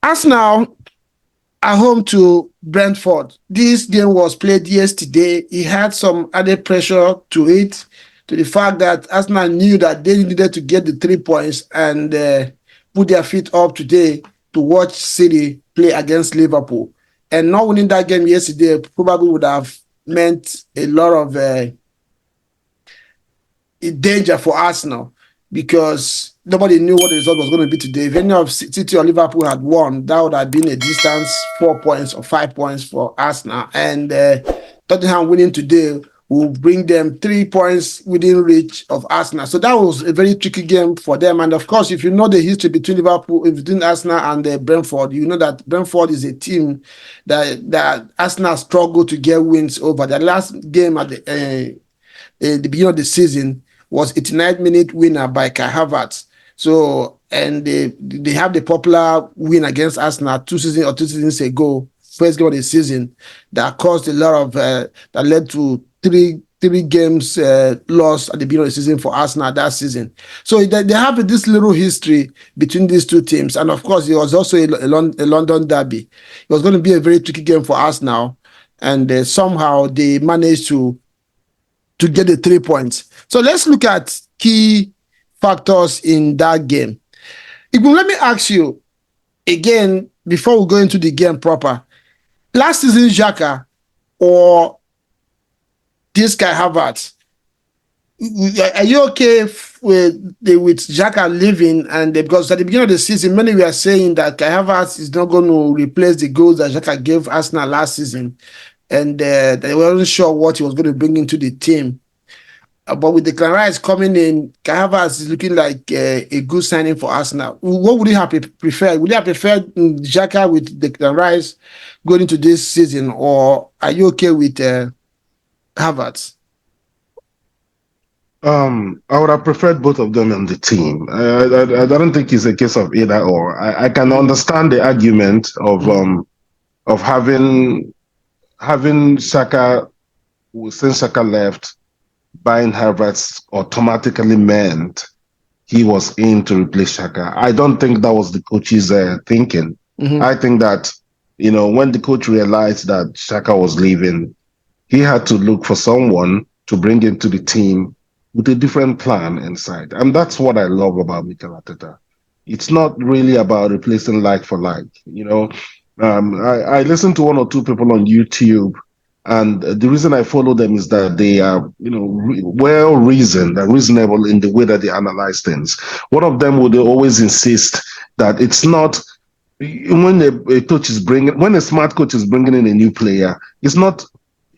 Arsenal are home to Brentford. This game was played yesterday. It had some added pressure to it, to the fact that Arsenal knew that they needed to get the 3 points and put their feet up today to watch City play against Liverpool. And not winning that game yesterday probably would have meant a lot of danger for Arsenal, because nobody knew what the result was going to be today. If any of City or Liverpool had won, that would have been a distance 4 points or 5 points for Arsenal. And Tottenham winning today will bring them 3 points within reach of Arsenal. So that was a very tricky game for them. And of course, if you know the history between Arsenal and Brentford, you know that Brentford is a team that Arsenal struggled to get wins over. The last game at the beginning of the season was 89-minute winner by Kai Havertz. So, and they have the popular win against Arsenal 2 seasons ago, first game of the season, that caused a lot of that led to three games lost at the beginning of the season for Arsenal that season. So they have this little history between these two teams, and of course it was also a London derby. It was going to be a very tricky game for Arsenal, and somehow they managed to get the 3 points. So let's look at key factors in that game. Let me ask you again, before we go into the game proper, last season Xhaka or this Kai Havertz, are you okay with Xhaka leaving? And because at the beginning of the season, many were saying that Kai Havertz is not going to replace the goals that Xhaka gave Arsenal last season, and they weren't sure what he was going to bring into the team. But with Declan Rice coming in, Kai Havertz is looking like a good signing for Arsenal. What would you have preferred? Would you have preferred Xhaka with Declan Rice going into this season, or are you okay with Havertz? I would have preferred both of them on the team. I don't think it's a case of either or. I can understand the argument of having Xhaka, since Xhaka left, buying Havertz automatically meant he was in to replace Xhaka. I don't think that was the coach's thinking. I think that, when the coach realized that Xhaka was leaving, he had to look for someone to bring into the team with a different plan inside. And that's what I love about Mikel Arteta. It's not really about replacing like for like. I listened to one or two people on YouTube, and the reason I follow them is that they are, well reasoned and reasonable in the way that they analyze things. One of them would always insist that it's not when when a smart coach is bringing in a new player, it's not,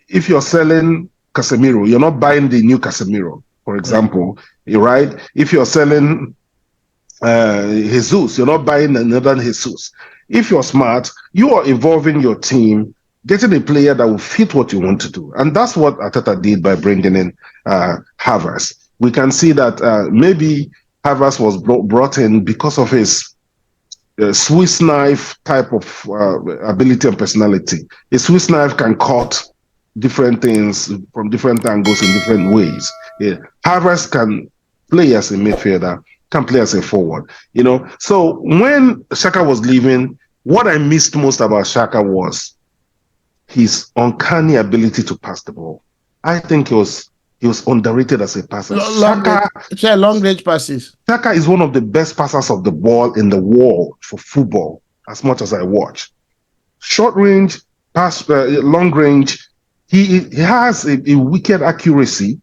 if you're selling Casemiro, you're not buying the new Casemiro, for example, right? If you're selling Jesus, you're not buying another Jesus. If you're smart, you are involving your team, getting a player that will fit what you want to do. And that's what Arteta did by bringing in Havertz. We can see that maybe Havertz was brought in because of his Swiss knife type of ability and personality. A Swiss knife can cut different things from different angles in different ways. Havertz can play as a midfielder, can play as a forward. So when Xhaka was leaving, what I missed most about Xhaka was his uncanny ability to pass the ball. I think he was underrated as a passer. Long range passes. Xhaka is one of the best passers of the ball in the world for football, as much as I watch. Short range, pass, long range. He has a wicked accuracy.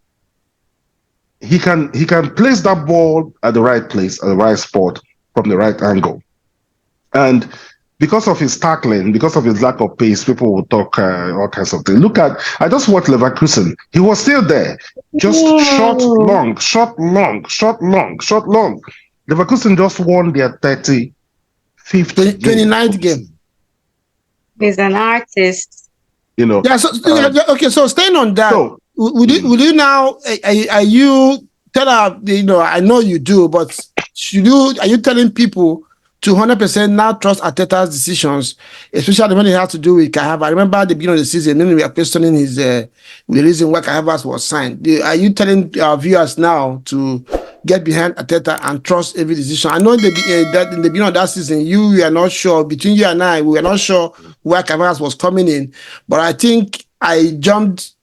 He can place that ball at the right place, at the right spot, from the right angle. And because of his tackling, because of his lack of pace, people will talk all kinds of things. I just watched Leverkusen. He was still there. Just short, long. Leverkusen just won their 35th 29th game. He's an artist. Yeah, okay, so staying on that, would you now, are you tell her, I know you do, but are you telling people to 100% now trust Arteta's decisions, especially when it has to do with Kai Havertz? I remember at the beginning of the season, when we were questioning the reason why Kai Havertz was signed. Are you telling our viewers now to get behind Arteta and trust every decision. I know that in the beginning of that season, you were not sure, between you and I, we were not sure where Cavaras was coming in. But I think I jumped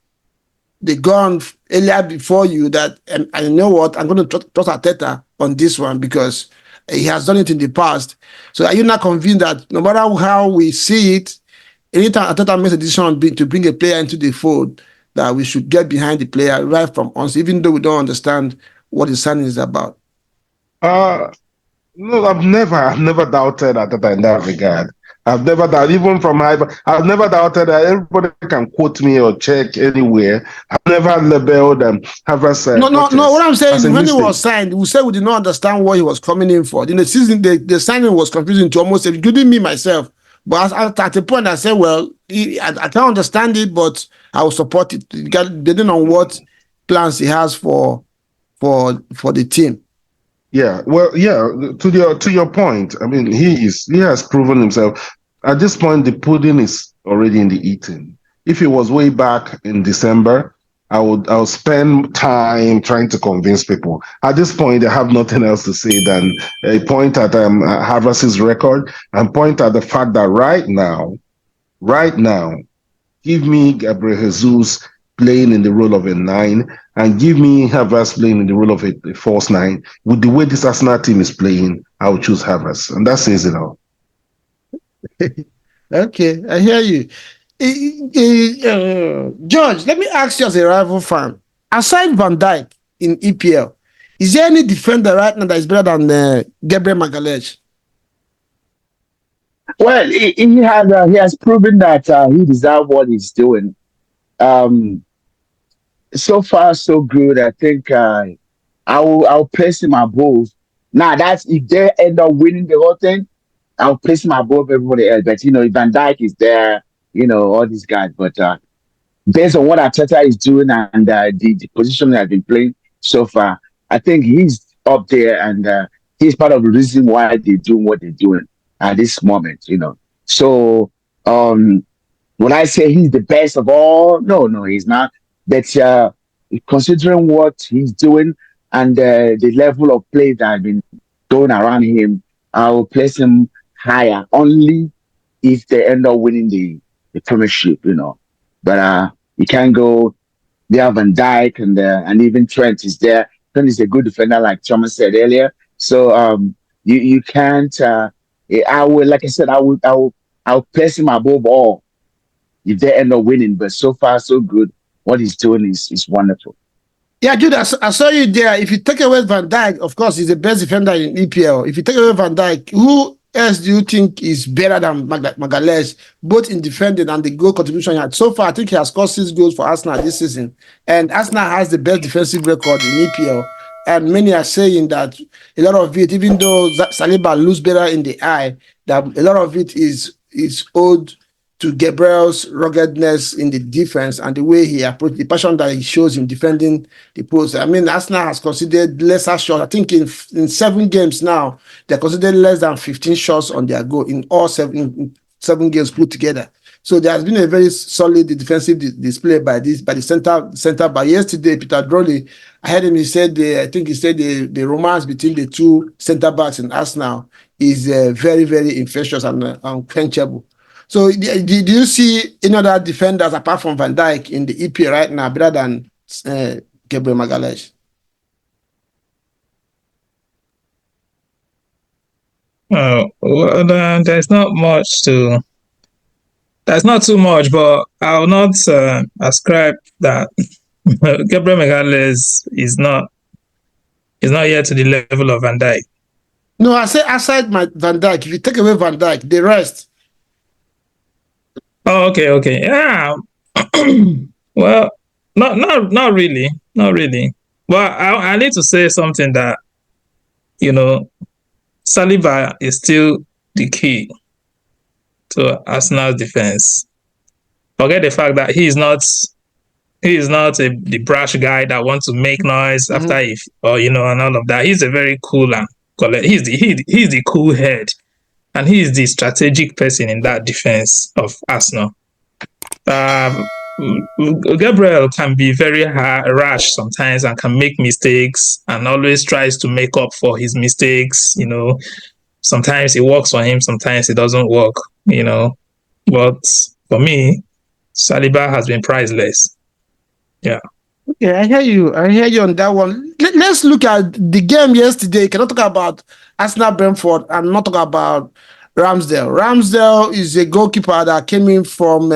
the gun earlier before you that, and you know what, I'm going to trust Arteta on this one because he has done it in the past. So are you not convinced that no matter how we see it, anytime Arteta makes a decision to bring a player into the fold, that we should get behind the player right from us, even though we don't understand what the signing is about? No, I've never doubted Arteta in that regard. I've never doubted, even from I've never doubted that everybody can quote me or check anywhere. I've never labeled Havertz No. What I'm saying, as a when he mistake. was signed, we said we did not understand what he was coming in for. In the season, the signing was confusing to almost, including me myself. But at the point, I said, well, I can't understand it, but I will support it, depending on what plans he has for the team. Yeah, well, yeah. To your point, I mean, he has proven himself. At this point, the pudding is already in the eating. If it was way back in December, I'll spend time trying to convince people. At this point, I have nothing else to say than point at Havertz's record and point at the fact that right now, give me Gabriel Jesus playing in the role of a 9 and give me Havertz playing in the role of a false 9. With the way this Arsenal team is playing, I would choose Havertz. And that says it all. Okay, I hear you. George, let me ask you as a rival fan. Aside Van Dijk in EPL, is there any defender right now that is better than Gabriel Magalhaes? Well, he has proven that he deserves what he's doing. So far, so good. I think I'll place him above. Now, that's if they end up winning the whole thing, I'll place him above everybody else. But if Van Dijk is there, all these guys. But based on what Arteta is doing and the position that I've been playing so far, I think he's up there and he's part of the reason why they're doing what they're doing at this moment. So when I say he's the best of all, no, he's not. But considering what he's doing and the level of play that has been going around him, I will place him higher only if they end up winning the Premiership. But you can't go. They have Van Dijk and even Trent is there. Trent is a good defender, like Thomas said earlier. So you can't. I will, like I said, I'll place him above all if they end up winning. But so far, so good. What he's doing is wonderful. Yeah, Jude, I saw you there. If you take away Van Dijk, of course, he's the best defender in EPL. If you take away Van Dijk, who else do you think is better than Magalhaes, both in defending and the goal contribution he had? So far, I think he has scored 6 goals for Arsenal this season. And Arsenal has the best defensive record in EPL. And many are saying that a lot of it, even though Saliba looks better in the eye, that a lot of it is owed to Gabriel's ruggedness in the defense and the way he approached, the passion that he shows in defending the post. I mean, Arsenal has considered lesser shots. I think in 7 games now, they're considered less than 15 shots on their goal in all 7 games put together. So there has been a very solid defensive display by the center back. Yesterday, Peter Drolly, I heard him. He said the romance between the two center backs in Arsenal is very, very infectious and unquenchable. So do you see any other defenders apart from Van Dijk in the EPL right now better than Gabriel Magalhaes? Well, there's not much to. There's not too much, but I will not ascribe that Gabriel Magalhaes is not yet to the level of Van Dijk. No, I say aside Van Dijk. If you take away Van Dijk, the rest. Oh, okay. Yeah. Well, not really. Well, I need to say something that Saliba is still the key to Arsenal's defense. Forget the fact that he is not the brash guy that wants to make noise after and all of that. He's a very cool and he's the cool head, and he is the strategic person in that defense of Arsenal. Gabriel can be very rash sometimes and can make mistakes and always tries to make up for his mistakes. Sometimes it works for him, sometimes it doesn't work. But for me, Saliba has been priceless. Yeah. Okay, I hear you. I hear you on that one. Let's look at the game yesterday. Cannot talk about Arsenal Brentford and not talk about Ramsdale. Ramsdale is a goalkeeper that came in from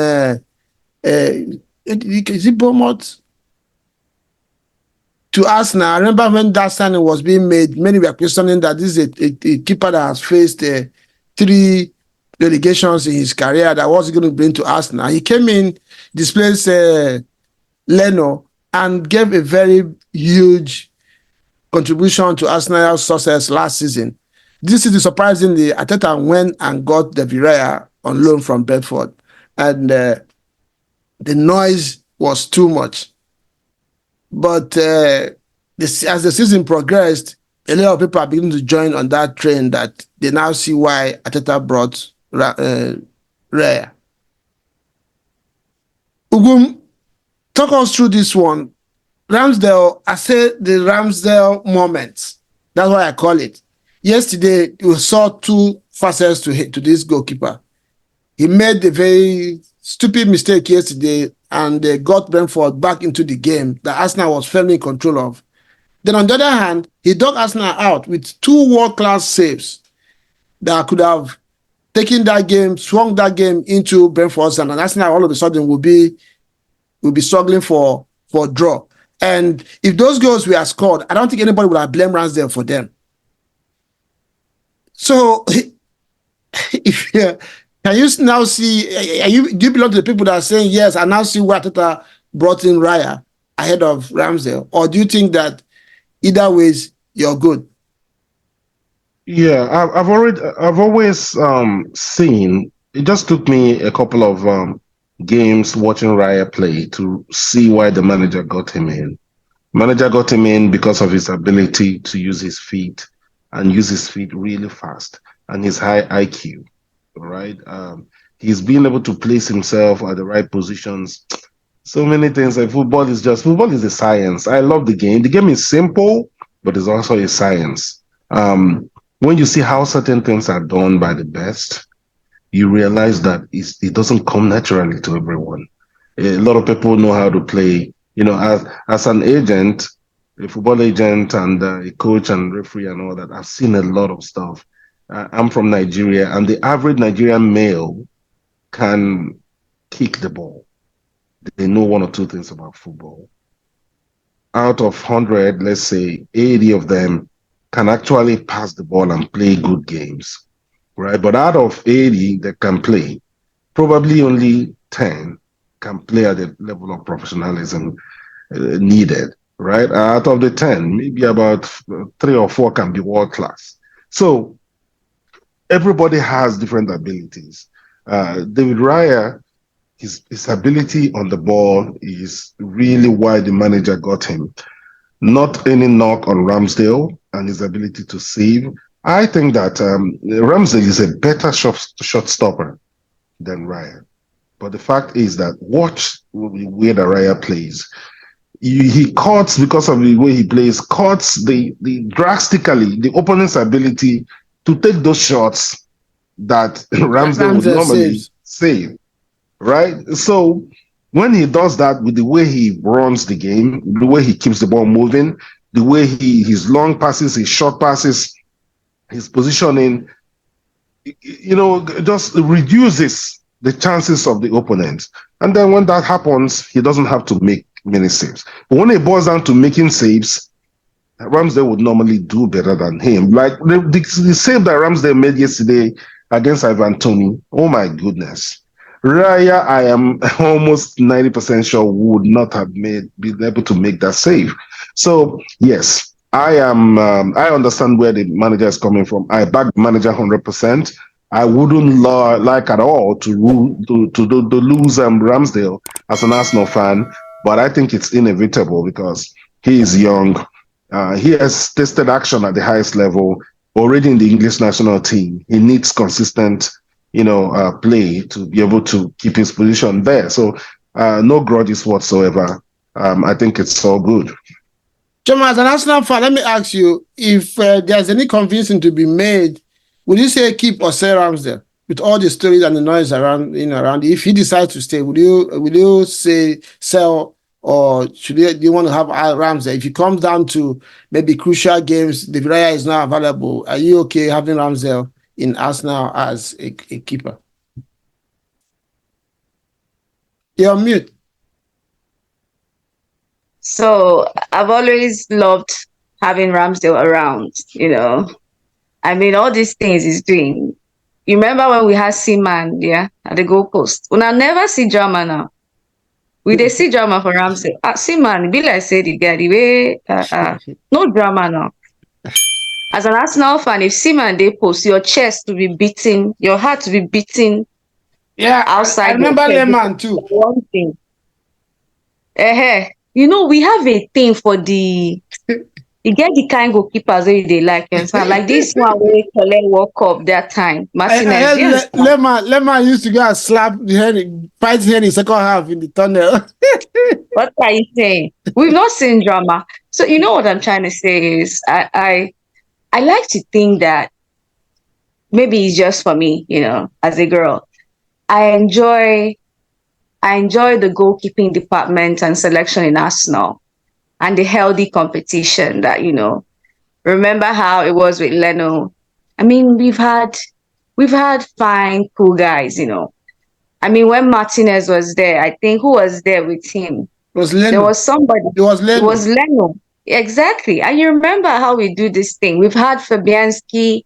is it Bournemouth to Arsenal. I remember when that signing was being made, many were questioning that this is a keeper that has faced 3 relegations in his career. That was going to bring to Arsenal. He came in, displaced Leno, and gave a very huge contribution to Arsenal's success last season. This season, surprisingly, Arteta went and got the Villarreal on loan from Brentford, and the noise was too much. But as the season progressed, a lot of people are beginning to join on that train that they now see why Arteta brought Raya. Ugum, talk us through this one. Ramsdale, I said the Ramsdale moments. That's what I call it. Yesterday, we saw 2 facets to this goalkeeper. He made a very stupid mistake yesterday and got Brentford back into the game that Arsenal was firmly in control of. Then on the other hand, he dug Arsenal out with 2 world-class saves that could have taken that game, swung that game into Brentford's, and Arsenal all of a sudden will be struggling for draw. And if those goals were scored, I don't think anybody would have blamed Ramsdale for them. So, if can you now see? Do you belong to the people that are saying yes? I now see why Arteta brought in Raya ahead of Ramsdale, or do you think that either ways you're good? Yeah, I've always seen. It just took me a couple of games watching Raya play to see why the manager got him in. Manager got him in because of his ability to use his feet and use his feet really fast and his high IQ. Right, he's been able to place himself at the right positions. So many things. Like football is a science. I love the game. The game is simple, but it's also a science. When you see how certain things are done by the best, you realize that it doesn't come naturally to everyone. A lot of people know how to play. As an agent, a football agent, and a coach and referee and all that, I've seen a lot of stuff. I'm from Nigeria, and the average Nigerian male can kick the ball. They know 1 or 2 things about football. Out of 100, let's say 80 of them can actually pass the ball and play good games, right? But out of 80 that can play, probably only 10 can play at the level of professionalism needed, right? Out of the 10, maybe about 3 or 4 can be world class. So everybody has different abilities. David Raya, his ability on the ball is really why the manager got him. Not any knock on Ramsdale and his ability to save. I think that Ramsdale is a better shot stopper than Raya. But the fact is that watch the way that Raya plays. He cuts, because of the way he plays, cuts drastically the opponent's ability to take those shots that Ramsdale would normally save, right? So when he does that with the way he runs the game, the way he keeps the ball moving, the way his long passes, his short passes, his positioning, just reduces the chances of the opponent. And then when that happens, he doesn't have to make many saves. But when it boils down to making saves, Ramsdale would normally do better than him. Like the save that Ramsdale made yesterday against Ivan Toney, oh my goodness. Raya, I am almost 90% sure would not have been able to make that save. So yes, I understand where the manager is coming from. I back the manager 100%. I wouldn't like at all to lose Ramsdale as an Arsenal fan, but I think it's inevitable because he is young. He has tested action at the highest level already in the English national team. He needs consistent, play to be able to keep his position there. So No grudges whatsoever. I think it's all good. Chairman, as an Arsenal fan, let me ask you, if there's any convincing to be made, would you say keep or sell Ramsdale? With all the stories and the noise around, around, if he decides to stay, would you say sell, or do you want to have Ramsdale? If it comes down to maybe crucial games, the Villarreal is not available, are you okay having Ramsdale in Arsenal as a keeper? You're on mute. So I've always loved having Ramsdale around, I mean, all these things he's doing. You remember when we had Seaman, at the goalpost? When I never see drama now. We they see drama for Ramsdale. Seaman, be like say the guy, the way, no drama now. As an Arsenal fan, if Seaman they post, your chest to be beating, your heart to be beating. Yeah, outside. I remember Lehman too. One thing. We have a thing for you get the kind goalkeepers that they like, and so like this one where Kele woke up that time. Martinez, Lehman used to go and slap the head, fight here in the second half in the tunnel. What are you saying? We've not seen drama. So you know what I'm trying to say is I like to think that maybe it's just for me, as a girl. I enjoy the goalkeeping department and selection in Arsenal and the healthy competition that, remember how it was with Leno. I mean, we've had fine, cool guys, I mean, when Martinez was there, I think who was there with him? It was Leno. There was somebody. It was Leno. It was Leno. Exactly. And you remember how we do this thing. We've had Fabianski.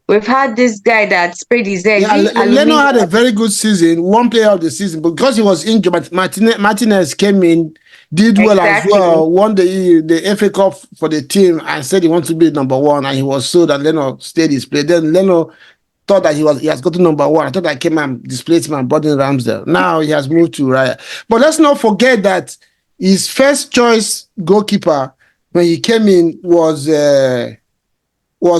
We've had this guy that sprayed his head. Yeah, Leno had a very good season, one player of the season, but because he was injured, Martinez came in, did well as well, won the FA Cup for the team and said he wants to be number one, and he was so that Leno stayed his play. Then Leno thought that he has gotten number one. I thought I came and displaced him and brought in Ramsdale. Now he has moved to Raya. But let's not forget that his first choice goalkeeper when he came in was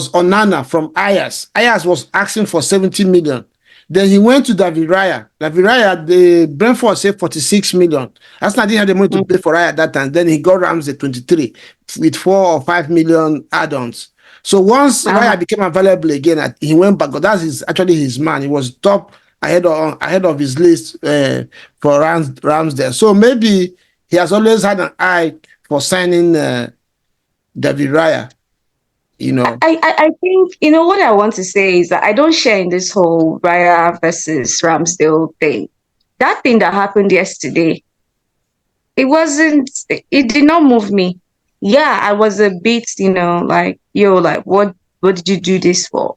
Onana from Ajax. Ajax was asking for 70 million. Then he went to David Raya. David Raya, the Brentford said 46 million. Arsenal didn't have the money to pay for Raya at that time. Then he got Ramsey 23 with 4 or 5 million add-ons. So once Raya became available again, he went back. That's actually his man. He was top ahead of his list for Ramsdale. So maybe he has always had an eye for signing David Raya. I think, what I want to say is that I don't share in this whole Raya versus Ramsdale thing. That thing that happened yesterday, it did not move me. Yeah, I was a bit, what did you do this for?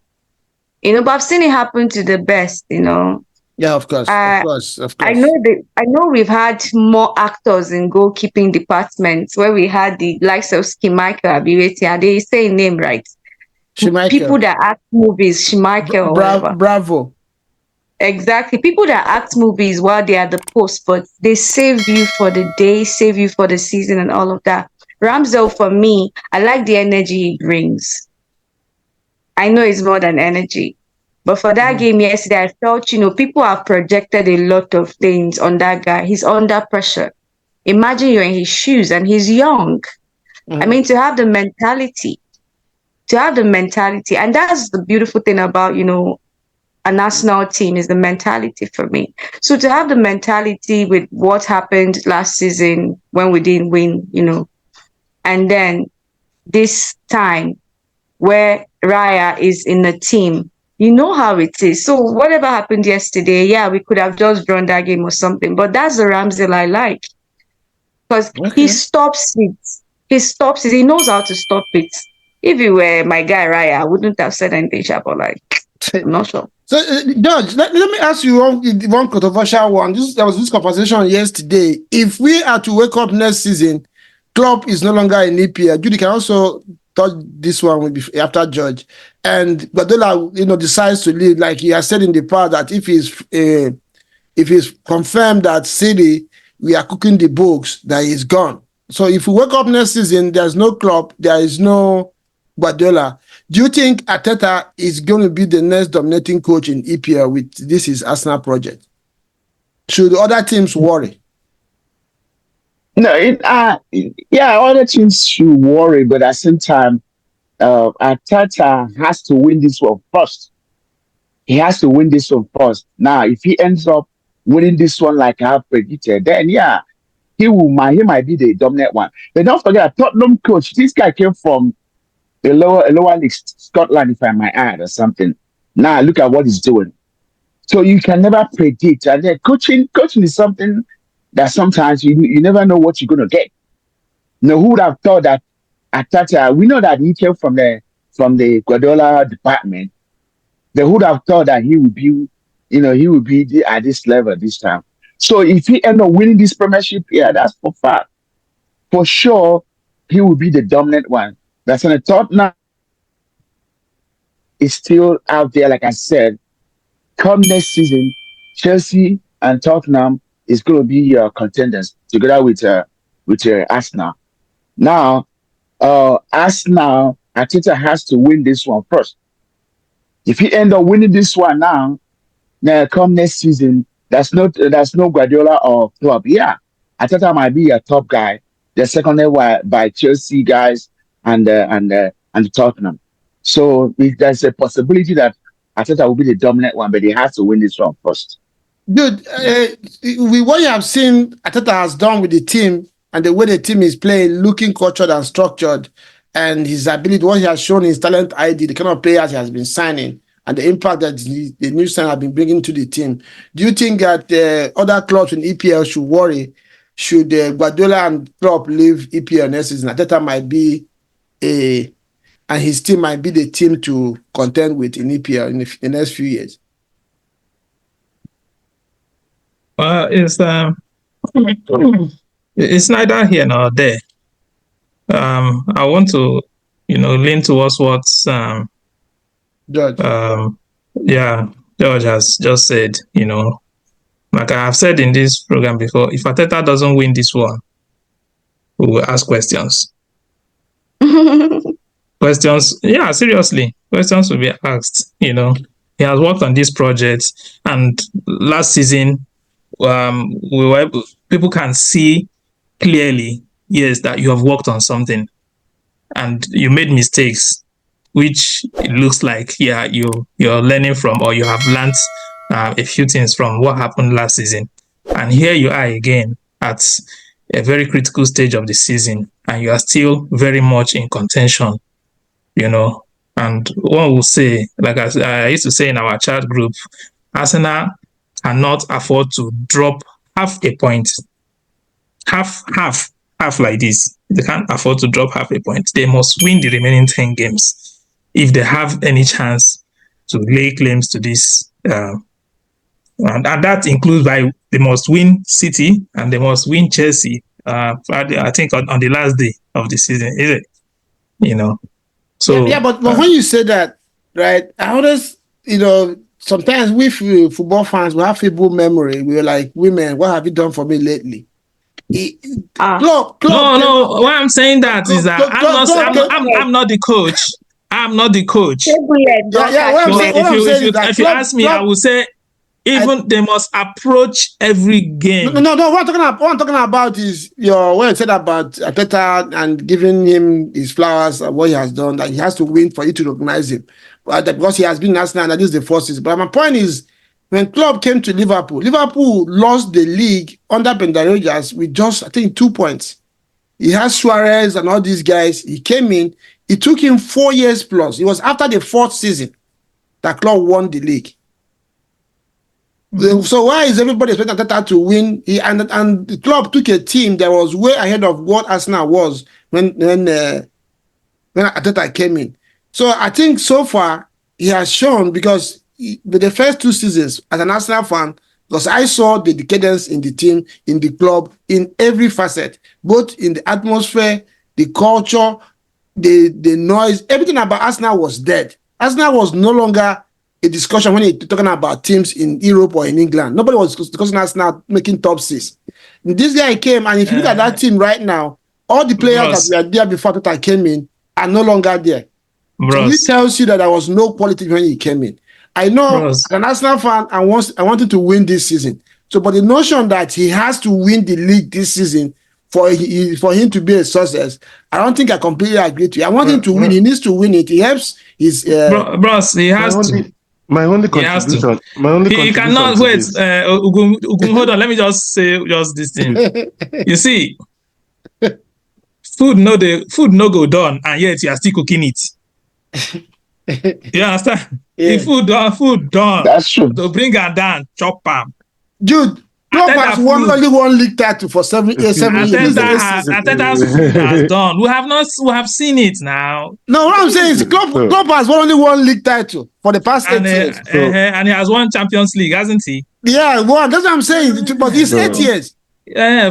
But I've seen it happen to the best, Yeah, of course. I know we've had more actors in goalkeeping departments where we had the likes of Schmeichel, Abireti. They say name right. Schmeichel. People that act movies, Schmeichel. Bravo. Exactly. People that act movies while they are at the post, but they save you for the day, save you for the season and all of that. Ramsdale, for me, I like the energy he brings. I know it's more than energy. But for that game yesterday, I felt, people have projected a lot of things on that guy. He's under pressure. Imagine you're in his shoes and he's young. I mean, to have the mentality. And that's the beautiful thing about, a national team is the mentality for me. So to have the mentality with what happened last season when we didn't win, and then this time where Raya is in the team, you know how it is. So whatever happened yesterday, we could have just drawn that game or something. But that's the Ramsdale I like. Because he stops it. He knows how to stop it. If you were my guy, Raya, I wouldn't have said anything sharp or I'm not sure. So, George, let me ask you one controversial one. There was this conversation yesterday. If we are to wake up next season, Klopp is no longer in EPL. Judy can also touch this one after George. And Guardiola, decides to leave, like he has said in the past, that if it's confirmed that City, we are cooking the books, that he's gone. So if we wake up next season, there's no Klopp, there is no Guardiola. Do you think Arteta is going to be the next dominating coach in EPL with this is Arsenal project? Should other teams worry? No, yeah, other teams should worry, but at the same time, Arteta has to win this one first. He has to win this one first. Now, if he ends up winning this one like I have predicted, then yeah, he might be the dominant one. But don't forget, Tottenham coach, this guy came from a lower league, Scotland, if I might add, or something. Now look at what he's doing. So you can never predict. And then coaching is something that sometimes you never know what you're gonna get. Who would have thought that Atata, we know that he came from the Guardiola department. They would have thought that he would be at this level this time. So if he end up winning this premiership, yeah, that's for fact. For sure, he will be the dominant one. That's on the top now. Is still out there, like I said. Come next season, Chelsea and Tottenham is going to be your contenders together with Arsenal. Now, Arsenal, Arteta has to win this one first. If he end up winning this one now come next season, that's no Guardiola or club. Yeah, Arteta might be a top guy. They're seconded by Chelsea guys and Tottenham. So there's a possibility that Arteta will be the dominant one, but he has to win this one first. Dude, with what you have seen Ateta has done with the team and the way the team is playing, looking cultured and structured, and his ability, what he has shown, his talent ID, the kind of players he has been signing, and the impact that the new sign have been bringing to the team. Do you think that other clubs in EPL should worry? Should Guardiola and Klopp leave EPL next season? Ateta might be and his team might be the team to contend with in EPL in the next few years. It's neither here nor there. I want to, lean towards what George. George has just said. Like I have said in this program before, if Arteta doesn't win this one, we will ask questions. Questions, yeah, seriously, questions will be asked. He has worked on this project, and last season, people can see clearly, yes, that you have worked on something, and you made mistakes, which it looks like, yeah, you're learning from, or you have learned a few things from what happened last season. And here you are again at a very critical stage of the season, and you are still very much in contention, And one will say, like I used to say in our chat group, Arsenal cannot afford to drop half a point. Half like this. They can't afford to drop half a point. They must win the remaining 10 games if they have any chance to lay claims to this. And that includes they must win City and they must win Chelsea. I think on the last day of the season, is it? So but when you say that, right? I always, sometimes we football fans we have feeble memory. We're like, women, what have you done for me lately? No. Why I'm saying that is that I'm not the coach. I'm not the coach. If you ask me, I would say they must approach every game. No. What I'm talking about is what you said about Arteta and giving him his flowers and what he has done. That he has to win for you to recognize him, because he has been national and this is the first season. But my point is, when Klopp came to Liverpool lost the league under Brendan Rodgers with just, I think, 2 points. He has Suarez and all these guys. He came in. It took him 4 years plus. It was after the fourth season that Klopp won the league. Mm-hmm. So why is everybody expecting Arteta to win? And the club took a team that was way ahead of what Arsenal was when Arteta came in. So I think so far he has shown, because the first 2 seasons as an Arsenal fan, because I saw the decadence in the team, in the club, in every facet, both in the atmosphere, the culture, the noise, everything about Arsenal was dead. Arsenal was no longer a discussion when you're talking about teams in Europe or in England. Nobody was discussing Arsenal making top 6. This guy came, and if you look at that team right now, all the players that were there before Arteta came in are no longer there. So this tells you that there was no quality when he came in. I know as an Arsenal fan, I wanted to win this season. So, but the notion that he has to win the league this season for him to be a success. I don't think I completely agree to you. I want him to win. He needs to win it. He helps his. Bros, he has to. My only He has to. contribution. My only He contribution cannot to wait. this. Ugun, hold on. Let me just say just this thing. You see, food no go done, and yet you are still cooking it. You understand? Yeah. If food done, That's true. to bring her down, chop am. Dude, Klopp has won only one league title for 7 years. Arteta's food has done. We have seen it now. No, what I'm saying is Klopp has won only one league title for the past 8 years. And he has won Champions League, hasn't he? Yeah, one. That's what I'm saying. But it's 8 years.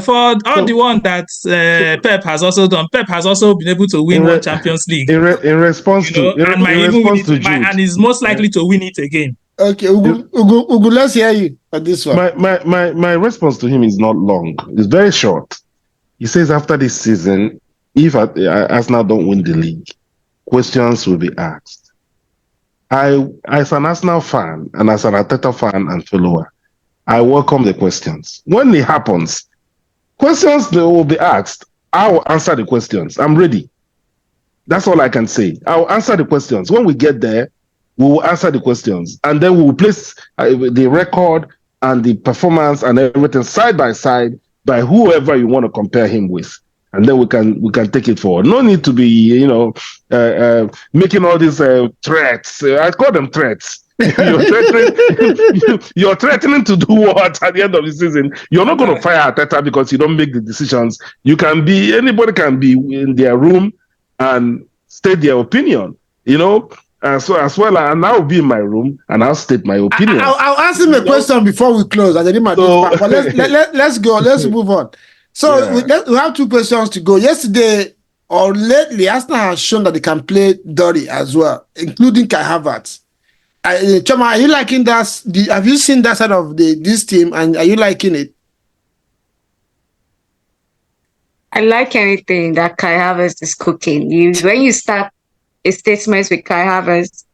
For all the one that Pep has also done, Pep has also been able to win one Champions League. In response to and is most likely to win it again. Okay, Ugu, let's hear you on this one. My response to him is not long. It's very short. He says after this season, if Arsenal don't win the league, questions will be asked. As an Arsenal fan and as an Arteta fan and follower, I welcome the questions. When it happens, questions they will be asked. I will answer the questions. I'm ready. That's all I can say. I will answer the questions. When we get there, we will answer the questions, and then we will place the record and the performance and everything side by side by whoever you want to compare him with, and then we can take it forward. No need to be making all these threats. I call them threats. You're threatening to do what at the end of the season? You're not going to fire Arteta because you don't make the decisions. Anybody can be in their room and state their opinion. So as well, and I'll be in my room and I'll state my opinion. I'll ask him a question before we close. But let's go. Let's move on. So we have 2 questions to go. Yesterday or lately, Arsenal has shown that they can play dirty as well, including Kai Havertz. Choma, are you liking that? Have you seen that side of this team, and are you liking it? I like anything that Kai Havertz is cooking. When you start a statement with Kai Havertz,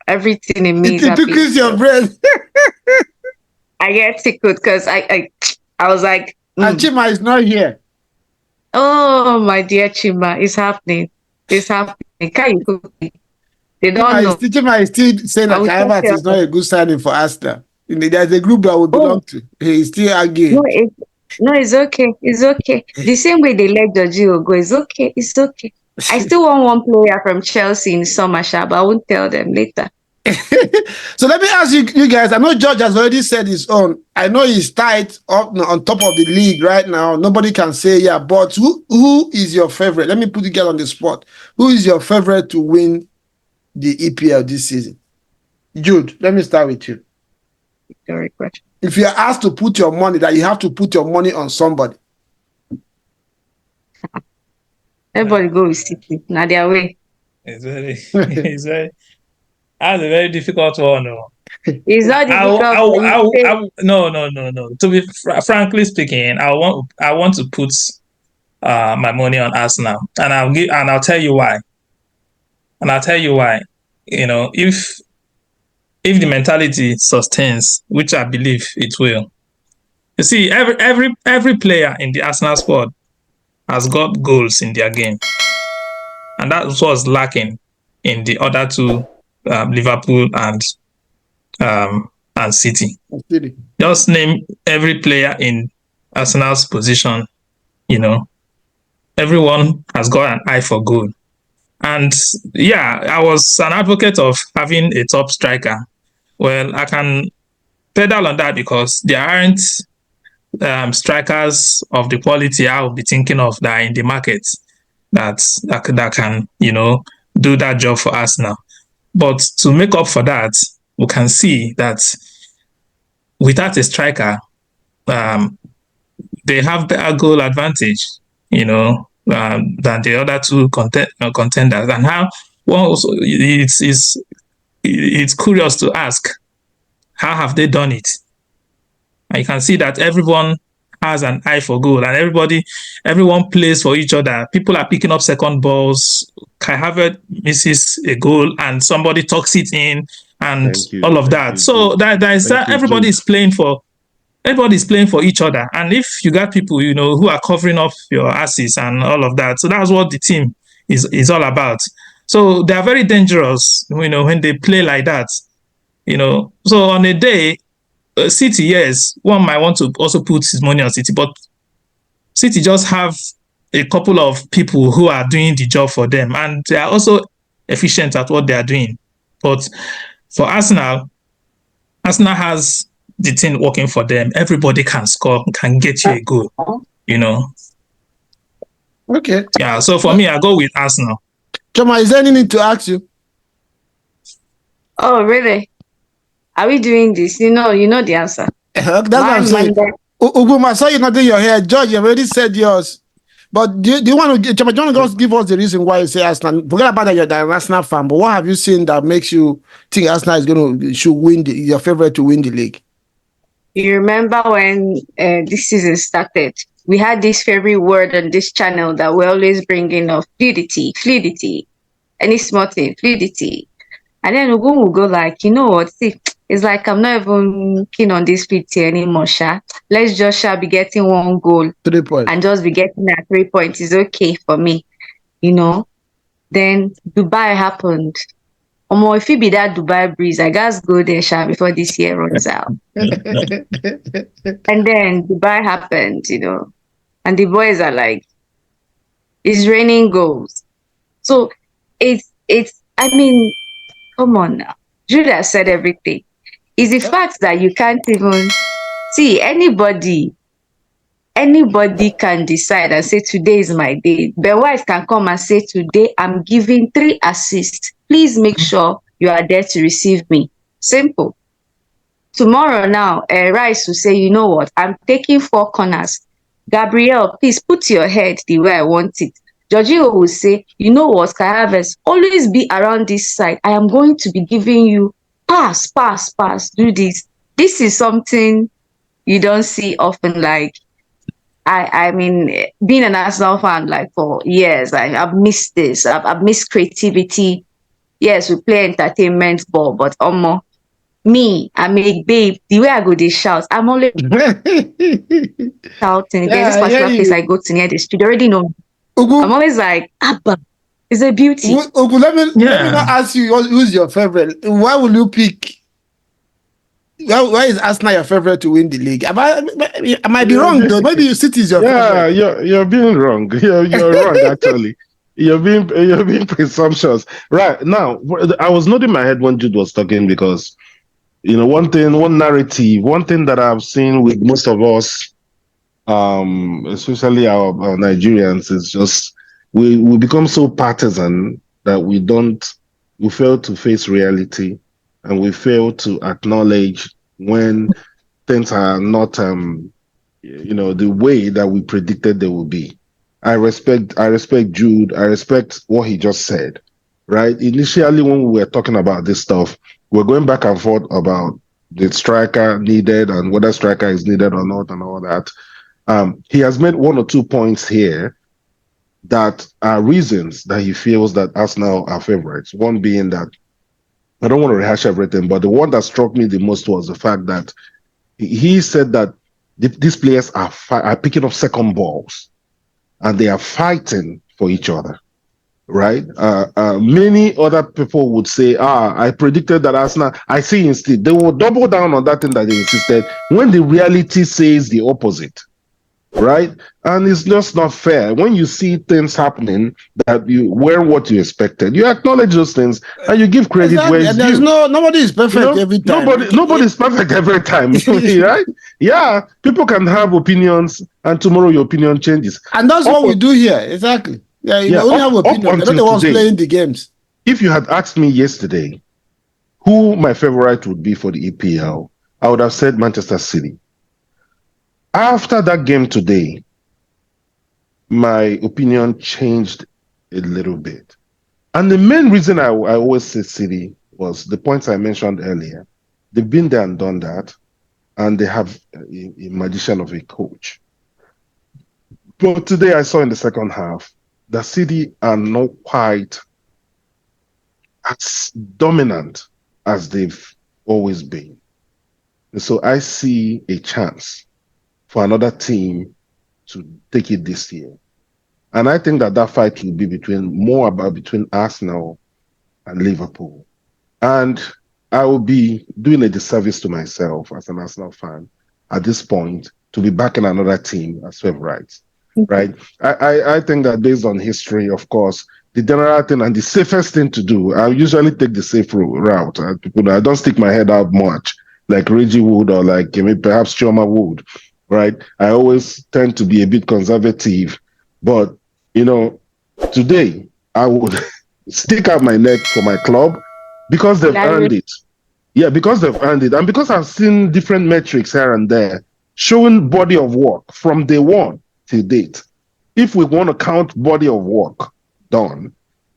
everything in me. It tickles your brain. I get tickled because I was like, And Chima is not here. Oh, my dear Chima, it's happening. It's happening. Can you cook me? They don't know. Chima is still saying that Kai Havertz is not a good signing for Arsenal. There's a group that would belong to. He's still arguing. No, it's okay. It's okay. The same way they let Jorginho go, it's okay. It's okay. I still want one player from Chelsea in summer, but I won't tell them later. So let me ask you guys. I know George has already said his own. I know he's tight up on top of the league right now. Nobody can say but who is your favorite? Let me put you guys on the spot. Who is your favorite to win the EPL this season? Jude, let me start with you. Great question. If you're asked to put your money, that you have to put your money on somebody. Everybody go with City. Now their way. That's a very difficult one. No. It's not difficult. No. To be frankly speaking, I want to put my money on Arsenal, and I'll tell you why. If the mentality sustains, which I believe it will. You see, every player in the Arsenal squad has got goals in their game, and that was lacking in the other 2, Liverpool and City. Just name every player in Arsenal's position. Everyone has got an eye for goal, and I was an advocate of having a top striker. Well, I can pedal on that because there aren't strikers of the quality I will be thinking of that are in the market that can do that job for us now. But to make up for that, we can see that without a striker, they have better goal advantage, than the other 2 contenders. And it's curious to ask, how have they done it? And you can see that everyone has an eye for goal, and everyone plays for each other. People are picking up second balls. Kai Havertz misses a goal, and somebody tucks it in, and all of that. So everybody is playing for Everybody's playing for each other. And if you got people, who are covering up your asses and all of that, so that's what the team is all about. So they are very dangerous, when they play like that. So on a day, City, yes, one might want to also put his money on City, but City just have a couple of people who are doing the job for them, and they are also efficient at what they are doing. But for Arsenal has the thing working for them. Everybody can score, can get you a goal, Okay. Yeah, so for me, I go with Arsenal. Choma, is there anything to ask you? Oh, really? Are we doing this? You know the answer. That's what I'm saying. Uguma, I saw you nodding your head. George, you've already said yours. But do you want to, Choma, do you want to just give us the reason why you say Arsenal? Forget about that you're an Arsenal fan, but what have you seen that makes you think Arsenal should win your favorite to win the league? You remember when this season started, we had this favorite word on this channel that we're always bringing up: fluidity, any small thing, fluidity. And then Ugun will go like, you know what, see, it's like I'm not even keen on this fluidity anymore, Sha. Let's just be getting one goal 3 points. and just be getting that 3 points is okay for me, Then Dubai happened. If it be that Dubai breeze, I guess go there, Sha, before this year runs out. And then Dubai happened, and the boys are like, it's raining goals. So it's I mean, come on now. Julia said everything. It's the fact that you can't even see anybody can decide and say today is my day. Ben White can come and say today I'm giving 3 assists. Please make sure you are there to receive me. Simple. Tomorrow now, Rice will say, you know what, I'm taking 4 corners. Gabriel, please put your head the way I want it. Jorginho will say, you know what, Kai Havertz, always be around this side. I am going to be giving you pass, do this. This is something you don't see often. Like, I mean, being an Arsenal fan, like for years, I've missed this. I've missed creativity. Yes, we play entertainment ball, but me, I make babe, the way I go, they shout. I'm always shouting. There's this particular place I go to near the studio. Already know. Ugu, I'm always like, Abba, it's a beauty. Ugu, let me not ask you who's your favorite. Why will you pick? Why is Arsenal your favorite to win the league? I might be wrong though. Maybe City is your favorite. Yeah, you're being wrong. You're wrong actually. You're being presumptuous. Right now, I was nodding my head when Jude was talking because one narrative, one thing that I've seen with most of us, especially our Nigerians, is just we become so partisan that we fail to face reality, and we fail to acknowledge when things are not the way that we predicted they will be. I respect Jude. I respect what he just said. Right? Initially, when we were talking about this stuff, we're going back and forth about the striker needed and whether striker is needed or not and all that. He has made 1 or 2 points here that are reasons that he feels that Arsenal are favorites. One being that, I don't want to rehash everything, but the one that struck me the most was the fact that he said that these players are picking up second balls and they are fighting for each other. Right? Many other people would say, I predicted that Arsenal, I see instead. They will double down on that thing that they insisted when the reality says the opposite. Right? And it's just not fair. When you see things happening that you weren't what you expected, you acknowledge those things and you give credit where it's due. Nobody is perfect every time. Nobody is perfect every time, right? Yeah, people can have opinions and tomorrow your opinion changes. And that's what we do here, exactly. Yeah, you only have opinion. They're not the ones playing the games. If you had asked me yesterday who my favorite would be for the EPL, I would have said Manchester City. After that game today, my opinion changed a little bit. And the main reason I always say City was the points I mentioned earlier. They've been there and done that, and they have a magician of a coach. But today I saw in the second half, the City are not quite as dominant as they've always been. And so I see a chance for another team to take it this year. And I think that that fight will be between Arsenal and Liverpool. And I will be doing a disservice to myself as an Arsenal fan at this point to be backing another team as favorites, right? I think that based on history, of course, the general thing and the safest thing to do, I usually take the safe route. I don't stick my head out much like Reggie would or like perhaps Chioma would, right? I always tend to be a bit conservative, but today I would stick out my neck for my club because they've earned it. Yeah, because they've earned it. And because I've seen different metrics here and there showing body of work from day one till date. If we want to count body of work done,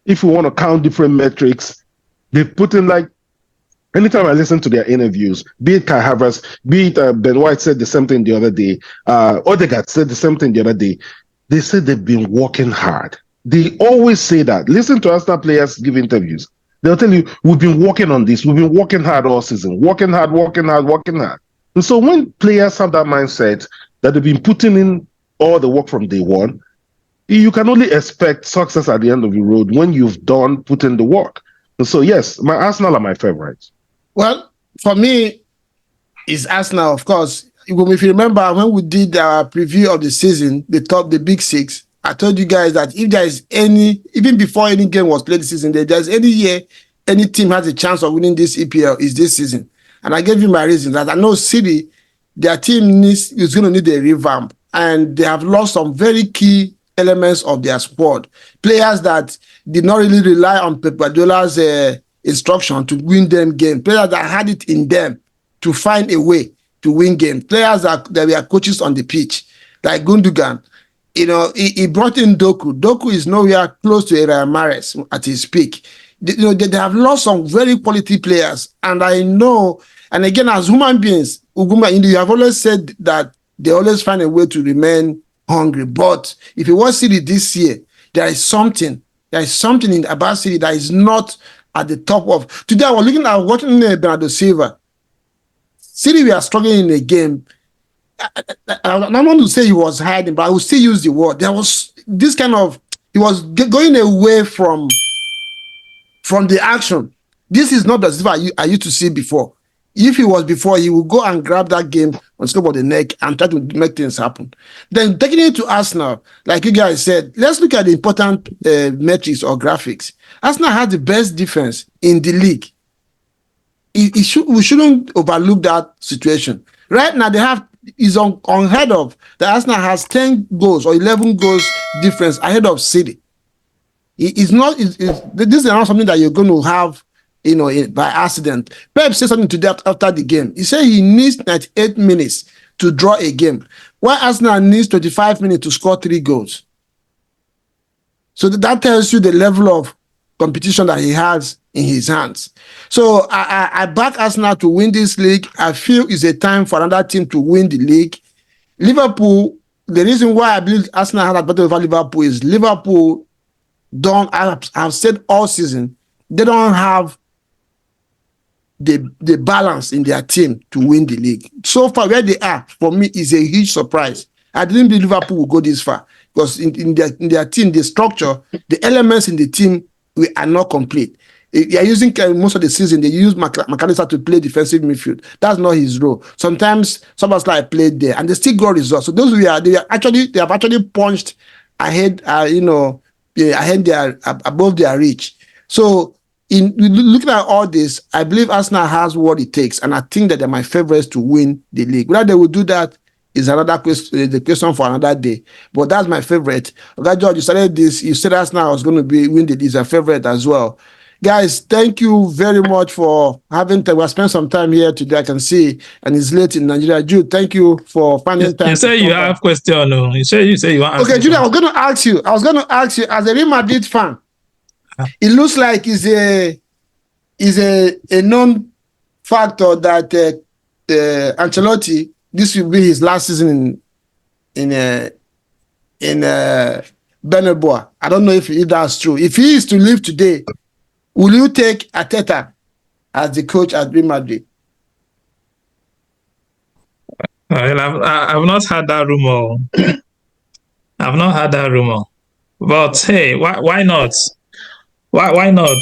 if we want to count different metrics, they've put in like, anytime I listen to their interviews, be it Kai Havertz, be it Ben White said the same thing the other day, Odegaard said the same thing the other day, they said they've been working hard. They always say that. Listen to Arsenal players give interviews. They'll tell you, we've been working on this. We've been working hard all season. Working hard, working hard, working hard. And so when players have that mindset that they've been putting in all the work from day one, you can only expect success at the end of the road when you've done put in the work. And so, yes, my Arsenal are my favorites. Well, for me, it's Arsenal, of course. If you remember, when we did our preview of the season, the big six, I told you guys that if there is even before any game was played this season, if there's any year any team has a chance of winning this EPL, is this season. And I gave you my reasons that I know City, their team is going to need a revamp. And they have lost some very key elements of their squad. Players that did not really rely on Pep Guardiola's instruction to win them game. Players that had it in them to find a way to win games. Players that were coaches on the pitch, like Gundogan. He brought in Doku. Doku is nowhere close to Aaron Mahrez at his peak. They have lost some very quality players. And I know, and again, as human beings, you have always said that they always find a way to remain hungry. But if you watch City this year, there is something in about City that is not at the top of. Today, I was watching Bernardo Silva. City were struggling in a game. I don't want to say he was hiding, but I will still use the word. There was this kind of, he was going away from the action. This is not the Silva I used to see before. If he was before, he would go and grab that game on top of the neck and try to make things happen. Then taking it to Arsenal, like you guys said, let's look at the important metrics or graphics. Arsenal has the best defense in the league. We shouldn't overlook that situation. Right now, is unheard of that Arsenal has 10 goals or 11 goals difference ahead of City. This is not something that you're going to have, by accident. Pep said something to that after the game. He said he needs 98 minutes to draw a game, while Arsenal needs 25 minutes to score 3 goals. So that tells you the level of competition that he has in his hands. So I back Arsenal to win this league. I feel it's a time for another team to win the league. Liverpool, the reason why I believe Arsenal has advantage over Liverpool is Liverpool I've said all season, they don't have the balance in their team to win the league. So far, where they are, for me, is a huge surprise. I didn't believe Liverpool would go this far because in their team, the structure, the elements in the team are not complete. They are using most of the season. They use McAllister to play defensive midfield. That's not his role. Sometimes Szoboszlai played there, and they still got results. So those they have actually punched ahead. Ahead above their reach. So in looking at all this, I believe Arsenal has what it takes, and I think that they're my favorites to win the league. Whether they will do that is another question. The question for another day. But that's my favorite. Okay, George, you started this. You said Arsenal was going to win the league. Is a favorite as well. Guys, thank you very much for having time. We spent some time here today, I can see, and it's late in Nigeria. Jude, thank you for finding time. You say you have question, no? You say you want to ask. Okay, Jude, I was going to ask you, as a Real Madrid fan, it looks like it's a known factor that Ancelotti, this will be his last season in Bernabeu. I don't know if that's true. If he is to leave today, will you take Arteta as the coach at Real Madrid? Well, I've not had that rumor. I've not had that rumor. But hey, why not? Why not?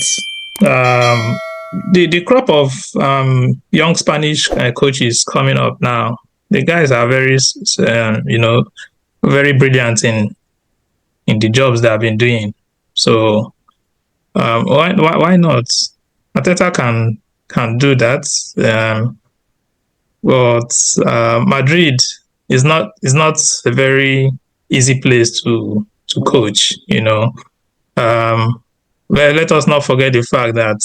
The crop of young Spanish coaches coming up now. The guys are very very brilliant in the jobs they have been doing. So why not? Ateta can do that. But Madrid is not a very easy place to coach. Well, let us not forget the fact that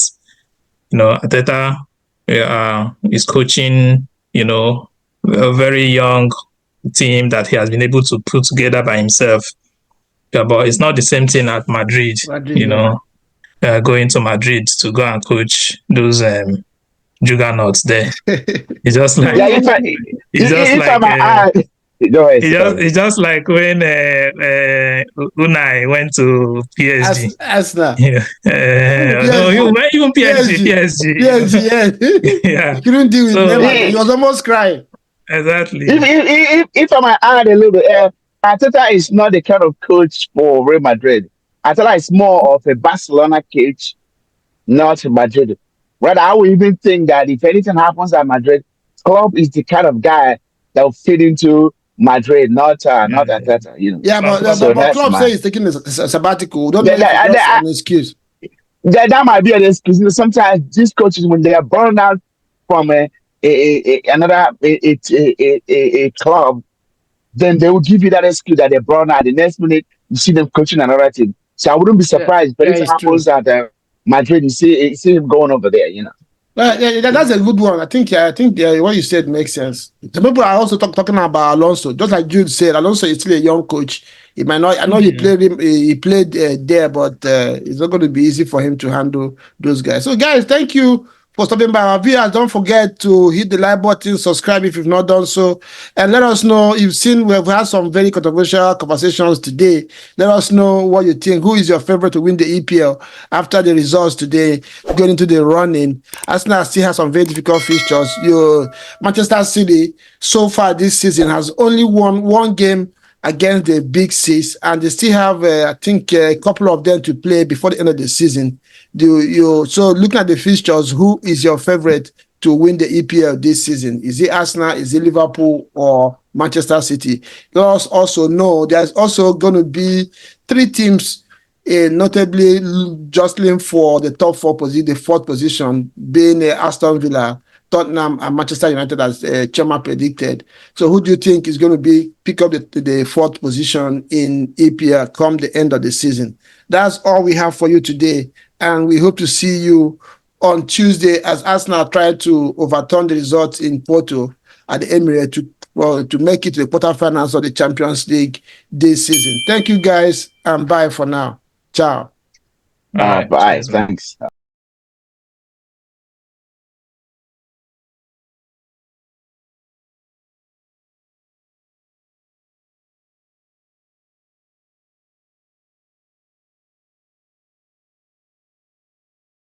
Ateta is coaching a very young team that he has been able to put together by himself. Yeah, but it's not the same thing at Madrid. Going to Madrid to go and coach those juggernauts there. It's just like it's just like when Unai went to PSG. Arsenal. No, even PSG. Yeah. He couldn't deal with them. He was almost crying. Exactly. If I might add a little bit, Arteta is not the kind of coach for Real Madrid. Arteta is more of a Barcelona coach, not Madrid. Rather, I would even think that if anything happens at Madrid, Klopp is the kind of guy that will fit into Madrid, not Arteta. Yeah, but Klopp says he's taking a sabbatical. Don't know that's an excuse. That might be an excuse. Sometimes these coaches, when they are burned out from another club, then they will give you that excuse that they're burned out. The next minute, you see them coaching another team. So I wouldn't be surprised. But if it happens at Madrid, you see him going over there. That's a good one. I think what you said makes sense. The people are also talking about Alonso. Just like Jude said, Alonso is still a young coach. He might not. I know he played there, but it's not going to be easy for him to handle those guys. So, guys, thank you for stopping by our viewers. Don't forget to hit the like button, subscribe if you've not done so, and let us know. We've had some very controversial conversations today. Let us know what you think. Who is your favorite to win the EPL after the results today, going into the running? Arsenal still has some very difficult fixtures. Manchester City, so far this season, has only won one game against the Big Six, and they still have, I think, a couple of them to play before the end of the season. So looking at the fixtures, who is your favorite to win the EPL this season? Is it Arsenal, is it Liverpool, or Manchester City? Let us also know there's also going to be three teams, notably jostling for the top four position, the fourth position, being Aston Villa, Tottenham, and Manchester United, as Chairman predicted. So who do you think is going to pick up the fourth position in EPL come the end of the season? That's all we have for you today. And we hope to see you on Tuesday as Arsenal try to overturn the results in Porto at the Emirates to make it to the quarterfinals of the Champions League this season. Thank you, guys, and bye for now. Ciao. Bye. Thanks.